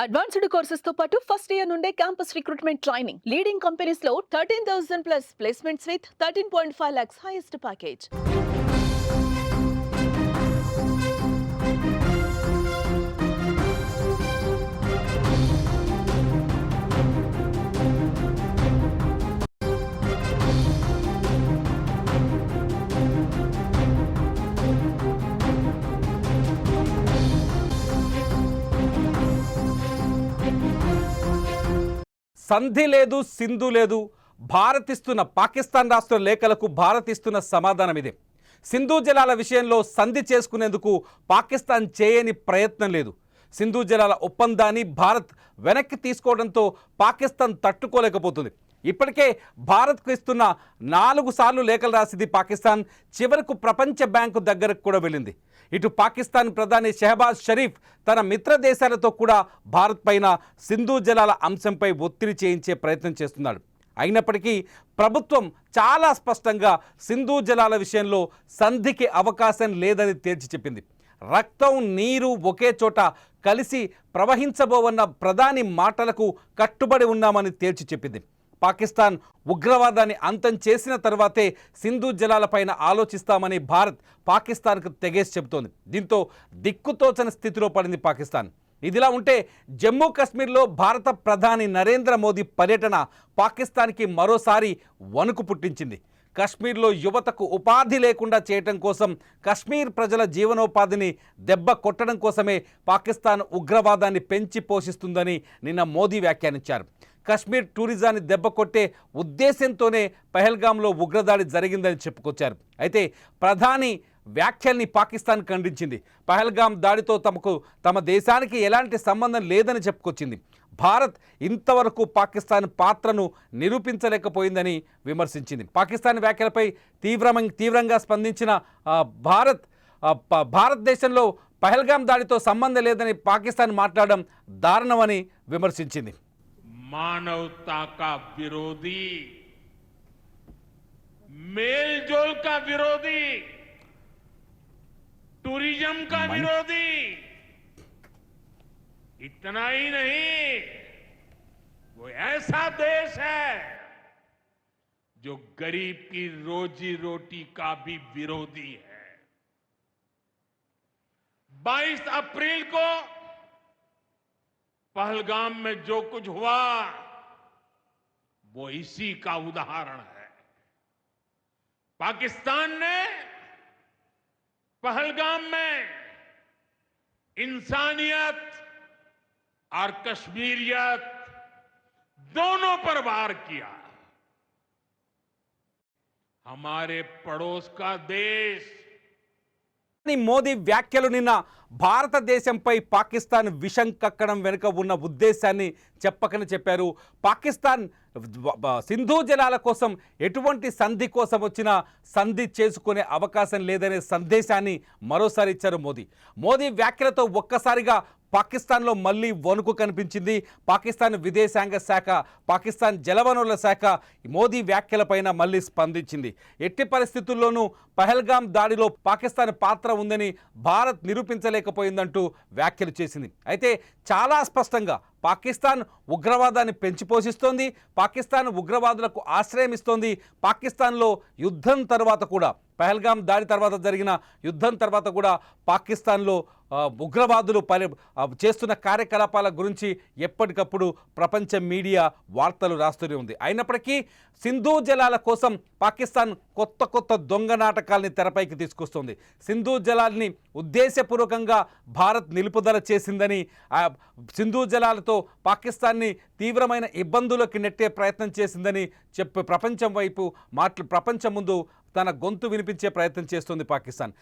Advanced courses తో పాటు first year నుండే campus recruitment training leading companies లో 13,000 plus placements with 13.5 lakhs highest package. సంధి లేదు, సింధు లేదు. భారత్ ఇస్తున్న పాకిస్తాన్ రాష్ట్ర లేఖలకు భారత్ ఇస్తున్న సమాధానం ఇదే. సింధు జలాల విషయంలో సంధి చేసుకునేందుకు పాకిస్తాన్ చేయని ప్రయత్నం లేదు. సింధు జలాల ఒప్పందాన్ని భారత్ వెనక్కి తీసుకోవడంతో పాకిస్తాన్ తట్టుకోలేకపోతుంది. ఇప్పటికే భారత్కు ఇస్తున్న 4 సార్లు లేఖలు రాసింది పాకిస్తాన్. చివరకు ప్రపంచ బ్యాంకు దగ్గరకు కూడా వెళ్ళింది. ఇటు పాకిస్తాన్ ప్రధాని షెహబాజ్ షరీఫ్ తన మిత్ర దేశాలతో కూడా భారత్ పైన సింధు జలాల అంశంపై ఒత్తిడి చేయించే ప్రయత్నం చేస్తున్నాడు. అయినప్పటికీ ప్రభుత్వం చాలా స్పష్టంగా సింధు జలాల విషయంలో సంధికి అవకాశం లేదని తేల్చి చెప్పింది. రక్తం నీరు ఒకే చోట కలిసి ప్రవహించబోవన్న ప్రధాని మాటలకు కట్టుబడి ఉన్నామని తేల్చి చెప్పింది. పాకిస్తాన్ ఉగ్రవాదాన్ని అంతం చేసిన తర్వాతే సింధు జలాలపైన ఆలోచిస్తామని భారత్ పాకిస్తాన్కు తెగేసి చెబుతోంది. దీంతో దిక్కుతోచని స్థితిలో పడింది పాకిస్తాన్. ఇదిలా ఉంటే జమ్మూ కాశ్మీర్లో భారత ప్రధాని నరేంద్ర మోదీ పర్యటన పాకిస్తాన్కి మరోసారి వణుకు పుట్టించింది. కశ్మీర్లో యువతకు ఉపాధి లేకుండా చేయటం కోసం, కశ్మీర్ ప్రజల జీవనోపాధిని దెబ్బ కొట్టడం కోసమే పాకిస్తాన్ ఉగ్రవాదాన్ని పెంచి పోషిస్తుందని నిన్న మోదీ వ్యాఖ్యానించారు. కశ్మీర్ టూరిజాన్ని దెబ్బకొట్టే ఉద్దేశంతోనే పహల్గామ్లో ఉగ్రదాడి జరిగిందని చెప్పుకొచ్చారు. అయితే ప్రధాని వ్యాఖ్యల్ని పాకిస్తాన్ ఖండించింది. పహల్గామ్ దాడితో తమ దేశానికి ఎలాంటి సంబంధం లేదని చెప్పుకొచ్చింది. భారత్ ఇంతవరకు పాకిస్తాన్ పాత్రను నిరూపించలేకపోయిందని విమర్శించింది. పాకిస్తాన్ వ్యాఖ్యలపై తీవ్రంగా స్పందించిన భారతదేశంలో పహల్గామ్ దాడితో సంబంధం లేదని పాకిస్తాన్ మాట్లాడడం దారుణమని విమర్శించింది. मानवता का विरोधी, मेलजोल का विरोधी, टूरिज्म का विरोधी, इतना ही नहीं, वो ऐसा देश है जो गरीब की रोजी रोटी का भी विरोधी है. 22 अप्रैल को पहलगाम में जो कुछ हुआ वो इसी का उदाहरण है. पाकिस्तान ने पहलगाम में इंसानियत और कश्मीरियत दोनों पर वार किया. हमारे पड़ोस का देश మోదీ వ్యాఖ్యలు నిన్న భారతదేశంపై పాకిస్తాన్ విషం కక్కడం వెనుక ఉన్న ఉద్దేశాన్ని చెప్పకని చెప్పారు. పాకిస్తాన్ సింధు జలాల కోసం ఎటువంటి సంధి కోసం వచ్చినా సంధి చేసుకునే అవకాశం లేదనే సందేశాన్ని మరోసారి ఇచ్చారు మోదీ వ్యాఖ్యలతో ఒక్కసారిగా పాకిస్తాన్లో మళ్ళీ వణుకు కనిపించింది. పాకిస్తాన్ విదేశాంగ శాఖ, పాకిస్తాన్ జలవనరుల శాఖ మోదీ వ్యాఖ్యలపైన మళ్ళీ స్పందించింది. ఎట్టి పరిస్థితుల్లోనూ పహల్గామ్ దాడిలో పాకిస్తాన్ పాత్ర ఉందని భారత్ నిరూపించలేకపోయిందంటూ వ్యాఖ్యలు చేసింది. అయితే చాలా స్పష్టంగా పాకిస్తాన్ ఉగ్రవాదాన్ని పెంచి పోషిస్తోంది. పాకిస్తాన్ ఉగ్రవాదులకు ఆశ్రయం ఇస్తోంది. పాకిస్తాన్లో యుద్ధం తర్వాత కూడా, పహల్గామ్ దాడి తర్వాత జరిగిన యుద్ధం తర్వాత కూడా పాకిస్తాన్లో ఉగ్రవాదులు చేస్తున్న కార్యకలాపాల గురించి ఎప్పటికప్పుడు ప్రపంచ మీడియా వార్తలు రాస్తూనే ఉంది. అయినప్పటికీ సింధు జలాల కోసం పాకిస్తాన్ కొత్త దొంగ నాటకాల్ని తెరపైకి తీసుకొస్తుంది. సింధు జలాల్ని ఉద్దేశపూర్వకంగా భారత్ నిలుపుదల చేసిందని, సింధు జలాలతో పాకిస్తాన్ని తీవ్రమైన ఇబ్బందులకు నెట్టే ప్రయత్నం చేసిందని చెప్పి ప్రపంచం ముందు తన గొంతు వినిపించే ప్రయత్నం చేస్తుంది పాకిస్తాన్.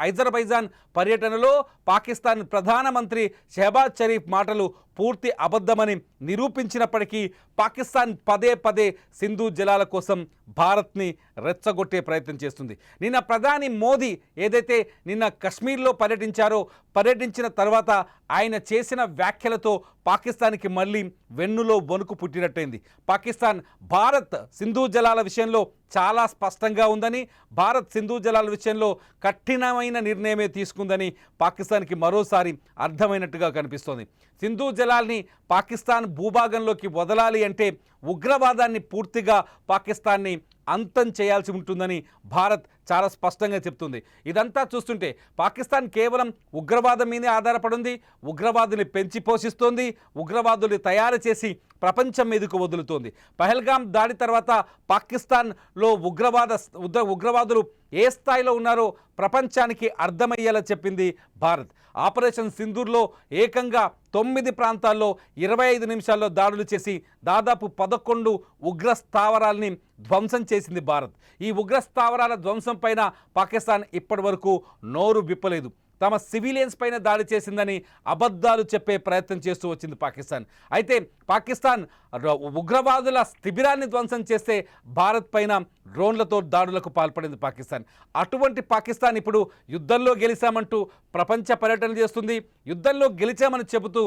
అజర్బైజాన్ పర్యటనలో పాకిస్తాన్ ప్రధానమంత్రి షెహబాజ్ షరీఫ్ మాటలు పూర్తి అబద్ధమని నిరూపించినప్పటికీ పాకిస్తాన్ పదే సింధు జలాల కోసం భారత్ని రెచ్చగొట్టే ప్రయత్నం చేస్తుంది. నిన్న ప్రధాని మోదీ ఏదైతే నిన్న కశ్మీర్లో పర్యటించిన తర్వాత ఆయన చేసిన వ్యాఖ్యలతో పాకిస్తాన్కి మళ్ళీ వెన్నులో వణుకు పుట్టినట్టయింది. పాకిస్తాన్ భారత్ సింధు జలాల విషయంలో చాలా స్పష్టంగా ఉందని, భారత్ సింధు జలాల విషయంలో కఠినమైన నిర్ణయమే తీసుకుందని పాకిస్తాన్కి మరోసారి అర్థమైనట్టుగా కనిపిస్తోంది. సింధు జలాల్ని పాకిస్తాన్ భూభాగంలోకి వదలాలి అంటే ఉగ్రవాదాన్ని పూర్తిగా పాకిస్తాన్ని అంతం చేయాల్సి ఉంటుందని భారత్ చాలా స్పష్టంగా చెప్తుంది. ఇదంతా చూస్తుంటే పాకిస్తాన్ కేవలం ఉగ్రవాదం మీదే ఆధారపడింది, ఉగ్రవాదుని పెంచి పోషిస్తోంది, ఉగ్రవాదుల్ని తయారు చేసి ప్రపంచం మీదకు వదులుతోంది. పహల్గాం దాడి తర్వాత పాకిస్తాన్లో ఉగ్రవాదులు ఏ స్థాయిలో ఉన్నారో ప్రపంచానికి అర్థమయ్యేలా చెప్పింది భారత్. ఆపరేషన్ సింధూర్లో ఏకంగా 9 ప్రాంతాల్లో 25 నిమిషాల్లో దాడులు చేసి దాదాపు 11 ఉగ్ర స్థావరాల్ని ధ్వంసం చేసింది భారత్. ఈ ఉగ్ర స్థావరాల ధ్వంసం పైన పాకిస్తాన్ ఇప్పటి వరకు నోరు విప్పలేదు. తమ సివిలియన్స్ పైన దాడి చేసిందని అబద్ధాలు చెప్పే ప్రయత్నం చేస్తూ వచ్చింది పాకిస్తాన్. అయితే పాకిస్తాన్ ఉగ్రవాదుల శిబిరాన్ని ధ్వంసం చేస్తే భారత్ పైన డ్రోన్లతో దాడులకు పాల్పడింది పాకిస్తాన్. అటువంటి పాకిస్తాన్ ఇప్పుడు యుద్ధంలో గెలిచామంటూ ప్రపంచ పర్యటన చేస్తుంది. యుద్ధంలో గెలిచామని చెబుతూ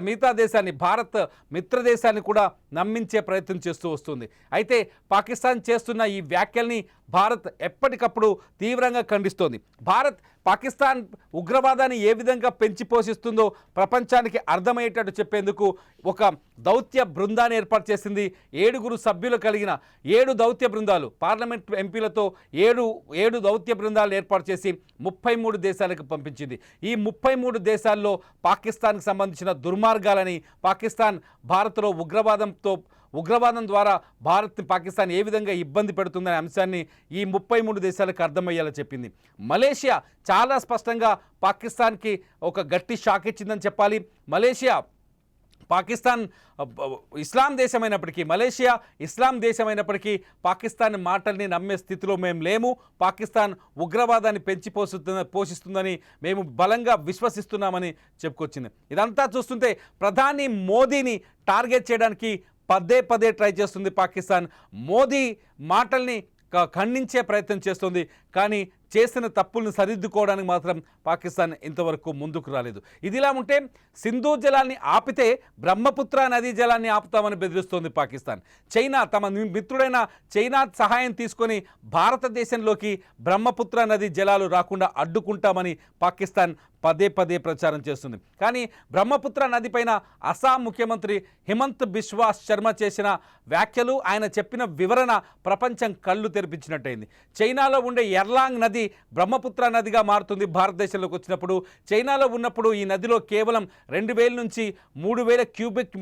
మిగతా దేశాన్ని, భారత్ మిత్ర దేశాన్ని కూడా నమ్మించే ప్రయత్నం చేస్తూ వస్తుంది. అయితే పాకిస్తాన్ చేస్తున్న ఈ వ్యాఖ్యల్ని భారత్ ఎప్పటికప్పుడు తీవ్రంగా ఖండిస్తోంది. భారత్ పాకిస్తాన్ ఉగ్రవాదాన్ని ఏ విధంగా పెంచి పోషిస్తుందో ప్రపంచానికి అర్థమయ్యేటట్టు చెప్పేందుకు ఒక దౌత్య బృందాన్ని ఏర్పాటు చేసింది. 7 సభ్యులు కలిగిన 7 దౌత్య బృందాలు, పార్లమెంట్ ఎంపీలతో 7 దౌత్య బృందాలు ఏర్పాటు చేసి 33 దేశాలకు పంపించింది. ఈ 33 దేశాల్లో పాకిస్తాన్కి సంబంధించిన దుర్మార్గాలని, పాకిస్తాన్ భారత్లో ఉగ్రవాదం ద్వారా భారత్ని పాకిస్తాన్ ఏ విధంగా ఇబ్బంది పెడుతుందనే అంశాన్ని ఈ 33 దేశాలకు అర్థమయ్యేలా చెప్పింది. మలేషియా చాలా స్పష్టంగా పాకిస్తాన్కి ఒక గట్టి షాక్ ఇచ్చిందని చెప్పాలి. పాకిస్తాన్ ఇస్లాం దేశమైనప్పటికీ, మలేషియా ఇస్లాం దేశమైనప్పటికీ పాకిస్తాన్ మాటల్ని నమ్మే స్థితిలో మేము లేము. పాకిస్తాన్ ఉగ్రవాదాన్ని పెంచి పోషిస్తుందని మేము బలంగా విశ్వసిస్తున్నామని చెప్పుకొచ్చింది. ఇదంతా చూస్తుంటే ప్రధాని మోదీని టార్గెట్ చేయడానికి పదే ట్రై చేస్తుంది పాకిస్తాన్. మోదీ మాటల్ని ఖండించే ప్రయత్నం చేస్తుంది, కానీ చేసిన తప్పులను సరిదిద్దుకోవడానికి మాత్రం పాకిస్తాన్ ఇంతవరకు ముందుకు రాలేదు. ఇదిలా ఉంటే సింధు జలాన్ని ఆపితే బ్రహ్మపుత్ర నదీ జలాన్ని ఆపుతామని బెదిరిస్తోంది పాకిస్తాన్. చైనా తమ మిత్రుడైన చైనా సహాయం తీసుకొని భారతదేశంలోకి బ్రహ్మపుత్ర నదీ జలాలు రాకుండా అడ్డుకుంటామని పాకిస్తాన్ పదే ప్రచారం చేస్తుంది. కానీ బ్రహ్మపుత్ర నది పైన అస్సాం ముఖ్యమంత్రి హిమంత్ బిశ్వా శర్మ చేసిన వ్యాఖ్యలు, ఆయన చెప్పిన వివరణ ప్రపంచం కళ్ళు తెరిపించినట్టయింది. చైనాలో ఉండే ఎర్లాంగ్ నది బ్రహ్మపుత్ర నదిగా మారుతుంది. భారతదేశంలోకి వచ్చినప్పుడు, చైనాలో ఉన్నప్పుడు ఈ నదిలో కేవలం 2000 నుంచి 3000 క్యూబిక్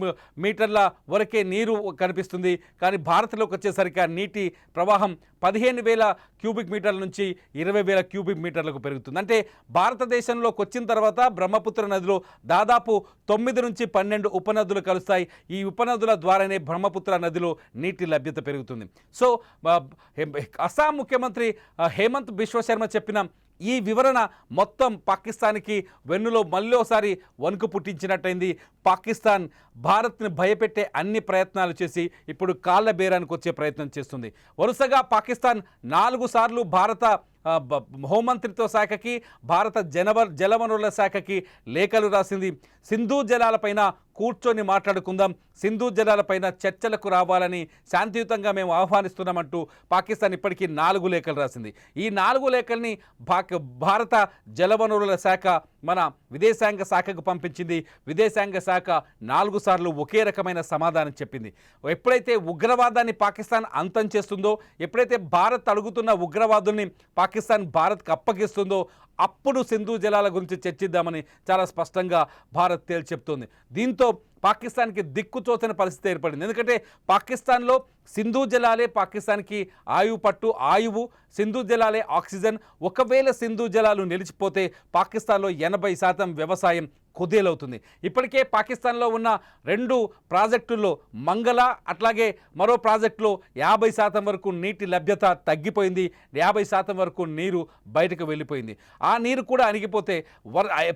మీటర్ల వరకే నీరు కనిపిస్తుంది. కానీ భారత్లోకి వచ్చేసరికి ఆ నీటి ప్రవాహం 15,000 క్యూబిక్ మీటర్ల నుంచి 20,000 క్యూబిక్ మీటర్లకు పెరుగుతుంది. అంటే భారతదేశంలోకి వచ్చిన తర్వాత బ్రహ్మపుత్ర నదిలో దాదాపు 9 నుంచి 12 ఉపనదులు కలుస్తాయి. ఈ ఉపనదుల ద్వారానే బ్రహ్మపుత్ర నదిలో నీటి లభ్యత పెరుగుతుంది. సో అస్సాం ముఖ్యమంత్రి హేమంత్ బిశ్వ శర్మ చెప్పిన ఈ వివరణ మొత్తం పాకిస్తాన్కి వెన్నులో మళ్ళీసారి వణుకు పుట్టించినట్టయింది. పాకిస్తాన్ భారత్ని భయపెట్టే అన్ని ప్రయత్నాలు చేసి ఇప్పుడు కాళ్ళ బేరానికి వచ్చే ప్రయత్నం చేస్తుంది. వరుసగా పాకిస్తాన్ 4 సార్లు భారత హోంమంత్రిత్వ శాఖకి, భారత జలవనరుల శాఖకి లేఖలు రాసింది. సింధు జలాలపైన కూర్చొని మాట్లాడుకుందాం, సింధు జలాలపైన చర్చలకు రావాలని శాంతియుతంగా మేము ఆహ్వానిస్తున్నామంటూ పాకిస్తాన్ ఇప్పటికీ 4 లేఖలు రాసింది. ఈ 4 లేఖల్ని భారత జలవనరుల శాఖ మన విదేశాంగ శాఖకు పంపించింది. విదేశాంగ శాఖ 4 సార్లు ఒకే రకమైన సమాధానం చెప్పింది. ఎప్పుడైతే ఉగ్రవాదాన్ని పాకిస్తాన్ అంతం చేస్తుందో, ఎప్పుడైతే భారత్ అడుగుతున్న ఉగ్రవాదుల్ని పాకిస్తాన్ భారత్కు అప్పగిస్తుందో, అప్పుడు సింధు జలాల గురించి చర్చిద్దామని చాలా స్పష్టంగా భారత్ తేల్చి చెప్తోంది. దీంతో పాకిస్తాన్కి దిక్కుతోచని పరిస్థితి ఏర్పడింది. ఎందుకంటే పాకిస్తాన్లో సింధు జలాలే పాకిస్తాన్కి ఆయువు, సింధు జలాలే ఆక్సిజన్. ఒకవేళ సింధు జలాలు నిలిచిపోతే పాకిస్తాన్లో 80% వ్యవసాయం కుదేలవుతుంది. ఇప్పటికే పాకిస్తాన్లో ఉన్న 2 ప్రాజెక్టుల్లో మంగళ, అట్లాగే మరో ప్రాజెక్టులో 50% వరకు నీటి లభ్యత తగ్గిపోయింది. 50% వరకు నీరు బయటకు వెళ్ళిపోయింది. ఆ నీరు కూడా అణిగిపోతే,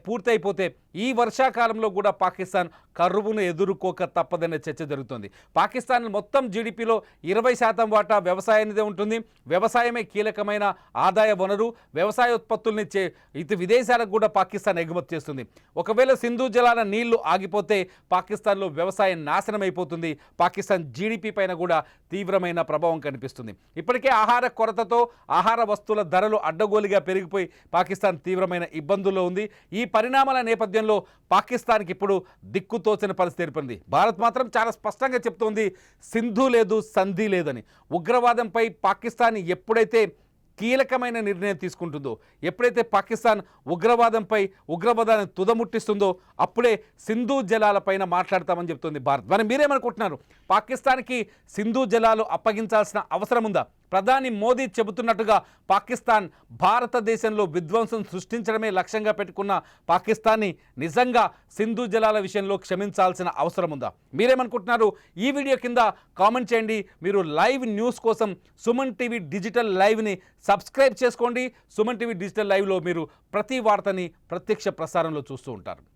పూర్తయిపోతే ఈ వర్షాకాలంలో కూడా పాకిస్తాన్ కరువును ఎదుర్కోక తప్పదనే చర్చ జరుగుతుంది. పాకిస్తాన్ మొత్తం జీడిపిలో 20% వాటా వ్యవసాయానిదే ఉంటుంది. వ్యవసాయమే కీలకమైన ఆదాయ వనరు. వ్యవసాయ ఉత్పత్తుల్ని ఇటు విదేశాలకు కూడా పాకిస్తాన్ ఎగుమతి చేస్తుంది. ఒకవేళ సింధు జలాల నీళ్లు ఆగిపోతే పాకిస్తాన్లో వ్యవసాయం నాశనం అయిపోతుంది. పాకిస్తాన్ జీడిపి పైన కూడా తీవ్రమైన ప్రభావం కనిపిస్తుంది. ఇప్పటికే ఆహార కొరతతో ఆహార వస్తువుల ధరలు అడ్డగోలుగా పెరిగిపోయి పాకిస్తాన్ తీవ్రమైన ఇబ్బందుల్లో ఉంది. ఈ పరిణామాల నేపథ్యంలో పాకిస్తాన్కి ఇప్పుడు దిక్కుతోచని పరిస్థితి ఏర్పడింది. భారత్ మాత్రం చాలా స్పష్టంగా చెప్తోంది, సింధు లేదు, సంధి లేదని. ఉగ్రవాదంపై పాకిస్తాన్ ఎప్పుడైతే కీలకమైన నిర్ణయం తీసుకుంటుందో, ఎప్పుడైతే పాకిస్తాన్ ఉగ్రవాదాన్ని తుదముట్టిస్తుందో అప్పుడే సింధు జలాలపైన మాట్లాడతామని చెప్తుంది భారత్. మరి మీరేమనుకుంటున్నారు? పాకిస్తాన్కి సింధు జలాలు అప్పగించాల్సిన అవసరం ఉందా? ప్రధాని మోదీ చెబుతున్నట్టుగా పాకిస్తాన్ భారతదేశంలో విధ్వంసం సృష్టించడమే లక్ష్యంగా పెట్టుకున్న పాకిస్తాన్ని నిజంగా సింధు జలాల విషయంలో క్షమించాల్సిన అవసరం ఉందా? మీరేమనుకుంటున్నారు? ఈ వీడియో కింద కామెంట్ చేయండి. మీరు లైవ్ న్యూస్ కోసం సుమన్ టీవీ డిజిటల్ లైవ్ని సబ్స్క్రైబ్ చేసుకోండి. సుమన్ టీవీ డిజిటల్ లైవ్లో మీరు ప్రతి వార్తని ప్రత్యక్ష ప్రసారంలో చూస్తూ ఉంటారు.